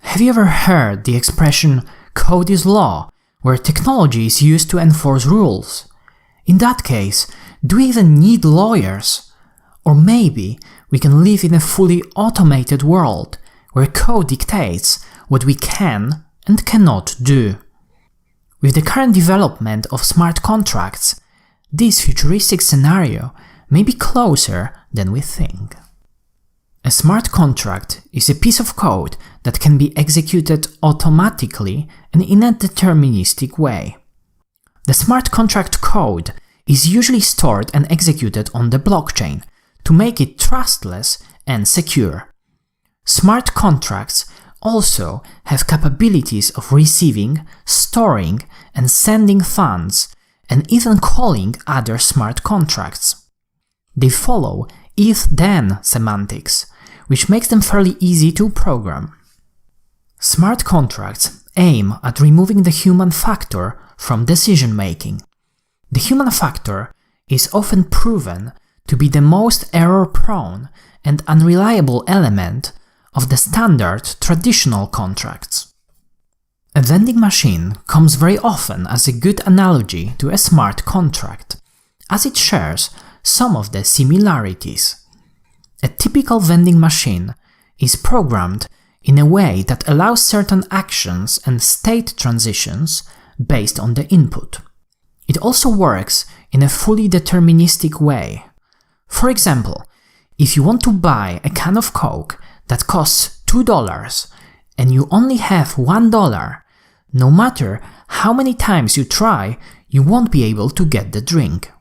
Have you ever heard the expression "code is law", where technology is used to enforce rules? In that case, do we even need lawyers? Or maybe we can live in a fully automated world, where code dictates what we can and cannot do. With the current development of smart contracts, this futuristic scenario may be closer than we think. A smart contract is a piece of code that can be executed automatically and in a deterministic way. The smart contract code is usually stored and executed on the blockchain to make it trustless and secure. Smart contracts also have capabilities of receiving, storing, and sending funds, and even calling other smart contracts. They follow if-then semantics, which makes them fairly easy to program. Smart contracts aim at removing the human factor from decision-making. The human factor is often proven to be the most error-prone and unreliable element of the standard traditional contracts. A vending machine comes very often as a good analogy to a smart contract, as it shares some of the similarities. A typical vending machine is programmed in a way that allows certain actions and state transitions based on the input. It also works in a fully deterministic way. For example, if you want to buy a can of Coke that costs $2 and you only have $1, no matter how many times you try, you won't be able to get the drink.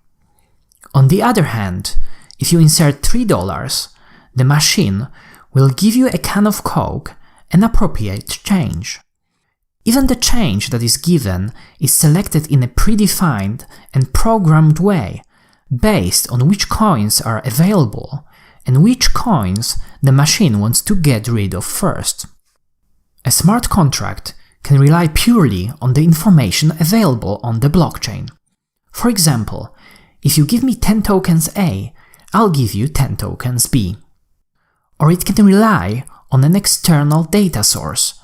On the other hand, if you insert $3, the machine will give you a can of Coke and appropriate change. Even the change that is given is selected in a predefined and programmed way, based on which coins are available and which coins the machine wants to get rid of first. A smart contract can rely purely on the information available on the blockchain. For example, if you give me 10 tokens A, I'll give you 10 tokens B. Or it can rely on an external data source,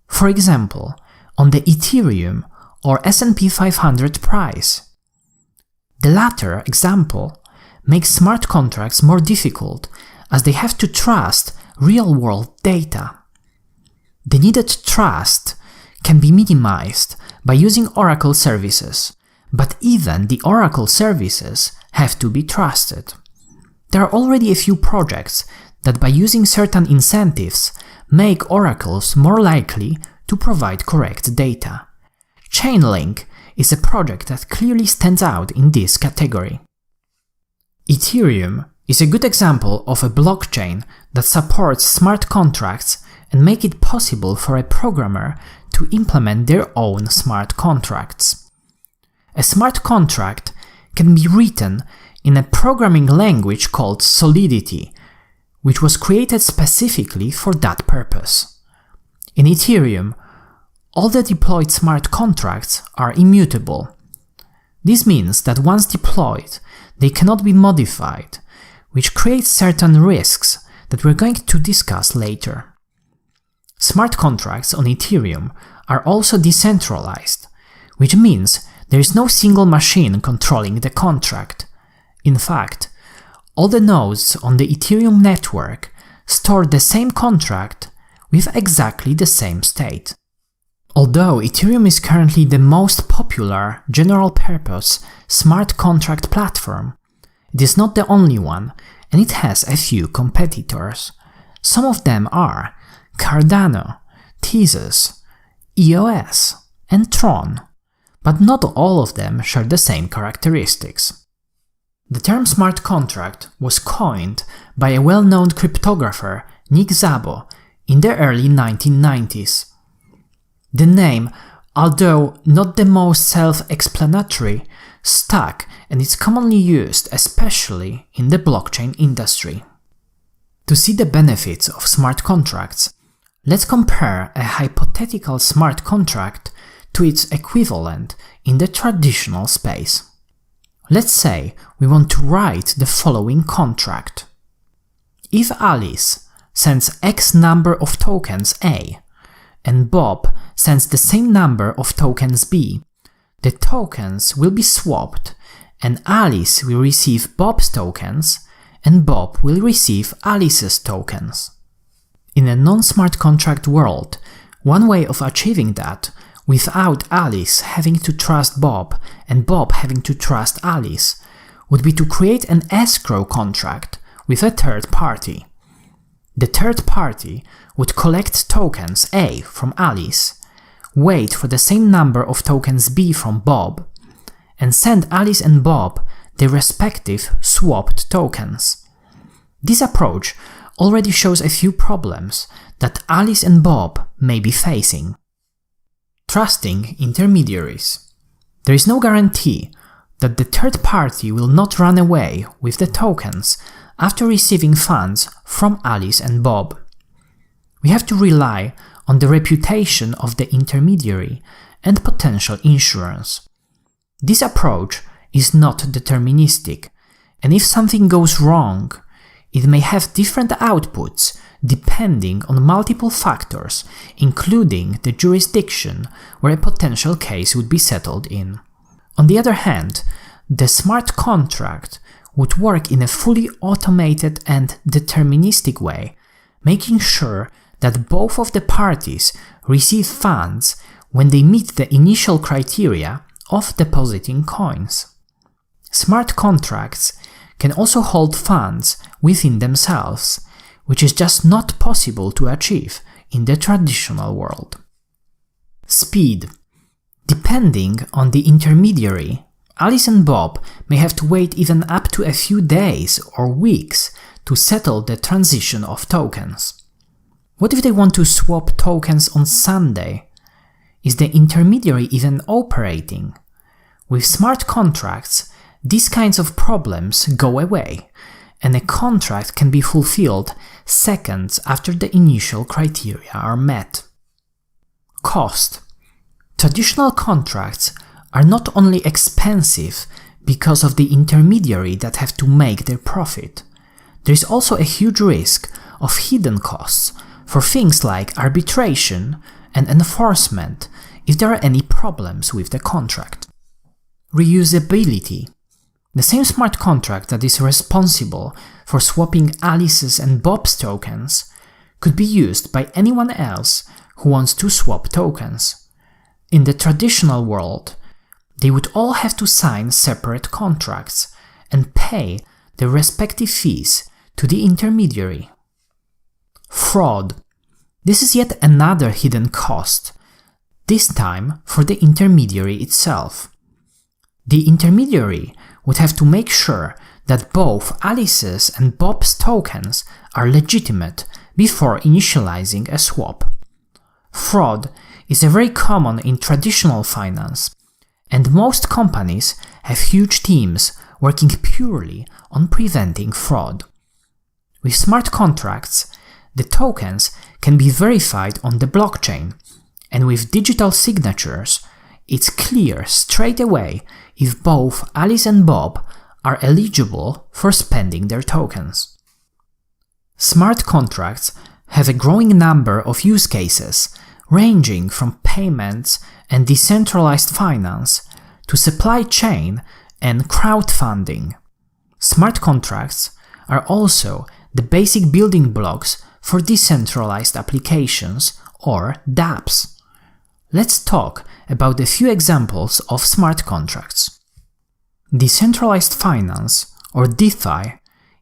for example, on the Ethereum or S&P 500 price. The latter example makes smart contracts more difficult as they have to trust real-world data. The needed trust can be minimized by using Oracle services, but even the Oracle services have to be trusted. There are already a few projects that by using certain incentives make oracles more likely to provide correct data. Chainlink is a project that clearly stands out in this category. Ethereum is a good example of a blockchain that supports smart contracts and make it possible for a programmer to implement their own smart contracts. A smart contract can be written in a programming language called Solidity, which was created specifically for that purpose. In Ethereum, all the deployed smart contracts are immutable. This means that once deployed, they cannot be modified, which creates certain risks that we're going to discuss later. Smart contracts on Ethereum are also decentralized, which means there is no single machine controlling the contract. In fact, all the nodes on the Ethereum network store the same contract with exactly the same state. Although Ethereum is currently the most popular general-purpose smart contract platform, it is not the only one, and it has a few competitors. Some of them are Cardano, Tezos, EOS, and Tron, but not all of them share the same characteristics. The term smart contract was coined by a well-known cryptographer, Nick Szabo, in the early 1990s. The name, although not the most self-explanatory, stuck and is commonly used especially in the blockchain industry. To see the benefits of smart contracts, let's compare a hypothetical smart contract to its equivalent in the traditional space. Let's say we want to write the following contract. If Alice sends X number of tokens A, and Bob sends the same number of tokens B, the tokens will be swapped, and Alice will receive Bob's tokens, and Bob will receive Alice's tokens. In a non-smart contract world, one way of achieving that, without Alice having to trust Bob and Bob having to trust Alice, would be to create an escrow contract with a third party. The third party would collect tokens A from Alice, wait for the same number of tokens B from Bob, and send Alice and Bob their respective swapped tokens. This approach already shows a few problems that Alice and Bob may be facing. Trusting intermediaries. There is no guarantee that the third party will not run away with the tokens after receiving funds from Alice and Bob. We have to rely on the reputation of the intermediary and potential insurance. This approach is not deterministic, and if something goes wrong, it may have different outputs depending on multiple factors, including the jurisdiction where a potential case would be settled in. On the other hand, the smart contract would work in a fully automated and deterministic way, making sure that both of the parties receive funds when they meet the initial criteria of depositing coins. Smart contracts can also hold funds within themselves, which is just not possible to achieve in the traditional world. Speed. Depending on the intermediary, Alice and Bob may have to wait even up to a few days or weeks to settle the transition of tokens. What if they want to swap tokens on Sunday? Is the intermediary even operating? With smart contracts, these kinds of problems go away, and a contract can be fulfilled seconds after the initial criteria are met. Cost. Traditional contracts are not only expensive because of the intermediary that have to make their profit, there is also a huge risk of hidden costs for things like arbitration and enforcement if there are any problems with the contract. Reusability. The same smart contract that is responsible for swapping Alice's and Bob's tokens could be used by anyone else who wants to swap tokens. In the traditional world, they would all have to sign separate contracts and pay their respective fees to the intermediary. Fraud. This is yet another hidden cost, this time for the intermediary itself. The intermediary would have to make sure that both Alice's and Bob's tokens are legitimate before initializing a swap. Fraud is very common in traditional finance, and most companies have huge teams working purely on preventing fraud. With smart contracts, the tokens can be verified on the blockchain, and with digital signatures, it's clear straight away if both Alice and Bob are eligible for spending their tokens. Smart contracts have a growing number of use cases, ranging from payments and decentralized finance to supply chain and crowdfunding. Smart contracts are also the basic building blocks for decentralized applications, or dApps. Let's talk about a few examples of smart contracts. Decentralized finance, or DeFi,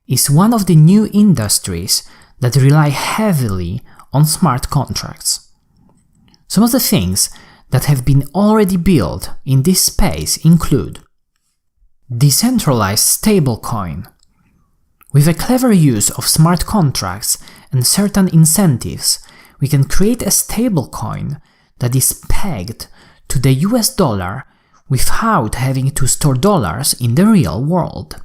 is one of the new industries that rely heavily on smart contracts. Some of the things that have been already built in this space include decentralized stablecoin. With a clever use of smart contracts and certain incentives, we can create a stablecoin that is pegged to the US dollar without having to store dollars in the real world.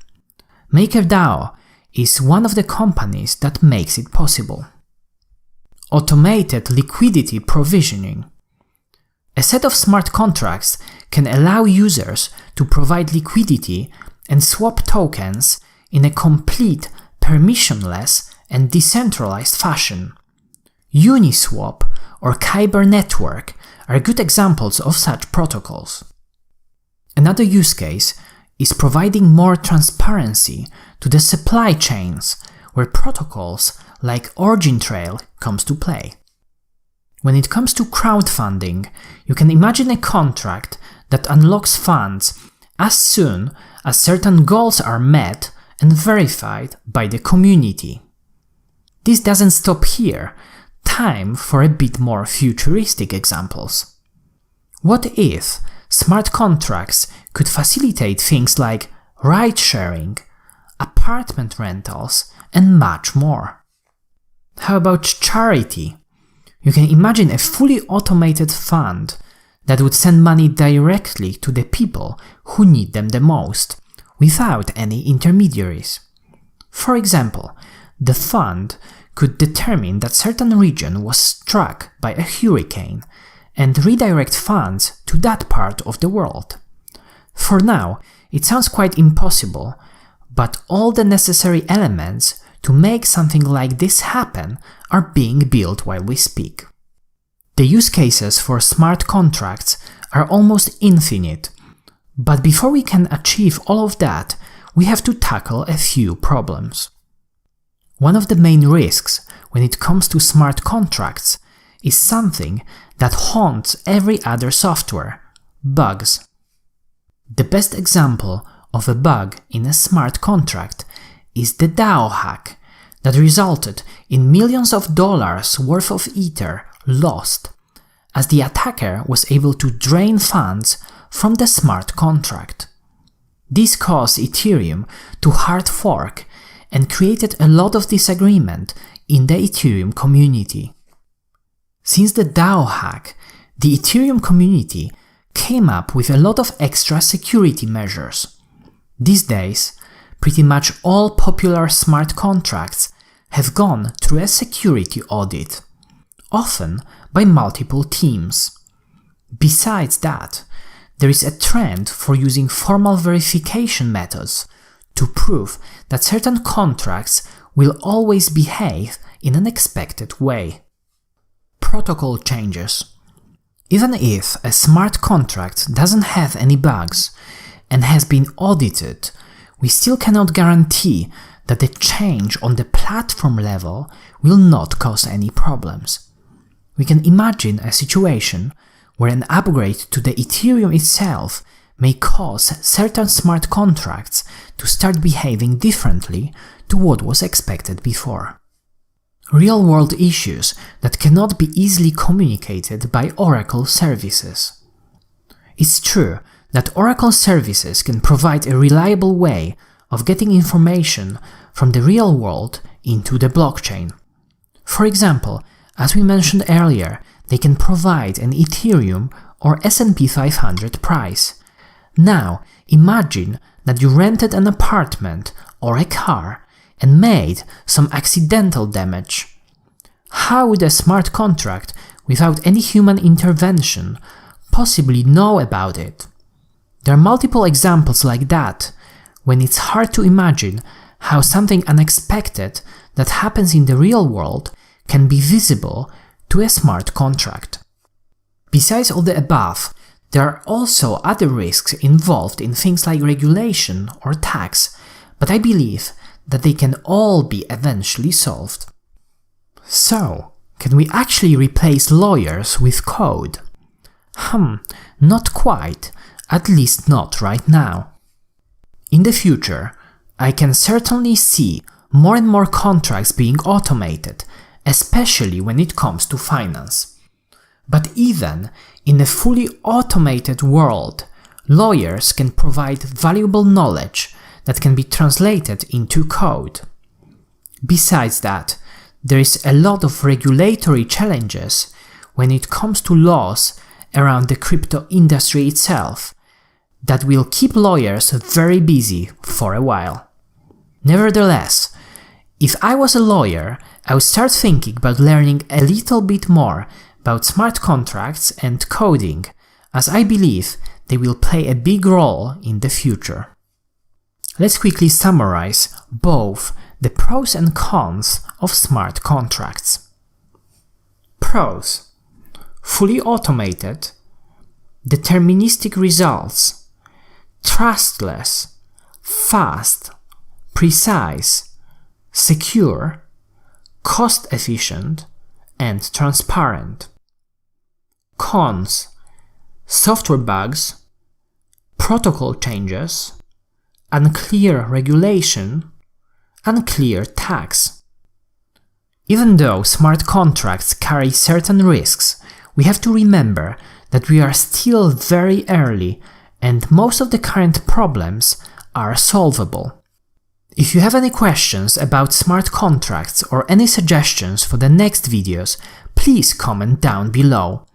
MakerDAO is one of the companies that makes it possible. Automated liquidity provisioning. A set of smart contracts can allow users to provide liquidity and swap tokens in a complete, permissionless, and decentralized fashion. Uniswap or Kyber network are good examples of such protocols. Another use case is providing more transparency to the supply chains, where protocols like Origin Trail comes to play. When it comes to crowdfunding, you can imagine a contract that unlocks funds as soon as certain goals are met and verified by the community. This doesn't stop here. Time for a bit more futuristic examples. What if smart contracts could facilitate things like ride-sharing, apartment rentals, and much more? How about charity? You can imagine a fully automated fund that would send money directly to the people who need them the most, without any intermediaries. For example, the fund could determine that certain region was struck by a hurricane and redirect funds to that part of the world. For now, it sounds quite impossible, but all the necessary elements to make something like this happen are being built while we speak. The use cases for smart contracts are almost infinite, but before we can achieve all of that, we have to tackle a few problems. One of the main risks when it comes to smart contracts is something that haunts every other software: bugs. The best example of a bug in a smart contract is the DAO hack that resulted in millions of dollars worth of Ether lost, as the attacker was able to drain funds from the smart contract. This caused Ethereum to hard fork and created a lot of disagreement in the Ethereum community. Since the DAO hack, the Ethereum community came up with a lot of extra security measures. These days, pretty much all popular smart contracts have gone through a security audit, often by multiple teams. Besides that, there is a trend for using formal verification methods to prove that certain contracts will always behave in an expected way. Protocol changes. Even if a smart contract doesn't have any bugs and has been audited, we still cannot guarantee that the change on the platform level will not cause any problems. We can imagine a situation where an upgrade to the Ethereum itself may cause certain smart contracts to start behaving differently to what was expected before. Real-world issues that cannot be easily communicated by Oracle services. It's true that Oracle services can provide a reliable way of getting information from the real world into the blockchain. For example, as we mentioned earlier, they can provide an Ethereum or S&P 500 price. Now, imagine that you rented an apartment or a car and made some accidental damage. How would a smart contract, without any human intervention, possibly know about it? There are multiple examples like that, when it's hard to imagine how something unexpected that happens in the real world can be visible to a smart contract. Besides all the above, there are also other risks involved in things like regulation or tax, but I believe that they can all be eventually solved. So, can we actually replace lawyers with code? Not quite, at least not right now. In the future, I can certainly see more and more contracts being automated, especially when it comes to finance. But even in a fully automated world, lawyers can provide valuable knowledge that can be translated into code. Besides that, there is a lot of regulatory challenges when it comes to laws around the crypto industry itself that will keep lawyers very busy for a while. Nevertheless, if I was a lawyer, I would start thinking about learning a little bit more about smart contracts and coding, as I believe they will play a big role in the future. Let's quickly summarize both the pros and cons of smart contracts. Pros. fully automated, deterministic results, trustless, fast, precise, secure, cost-efficient, and transparent. Cons: software bugs, protocol changes, unclear regulation, unclear tax. Even though smart contracts carry certain risks, we have to remember that we are still very early and most of the current problems are solvable. If you have any questions about smart contracts or any suggestions for the next videos, please comment down below.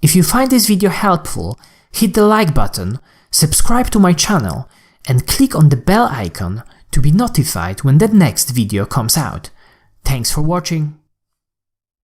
If you find this video helpful, hit the like button, subscribe to my channel, and click on the bell icon to be notified when the next video comes out. Thanks for watching.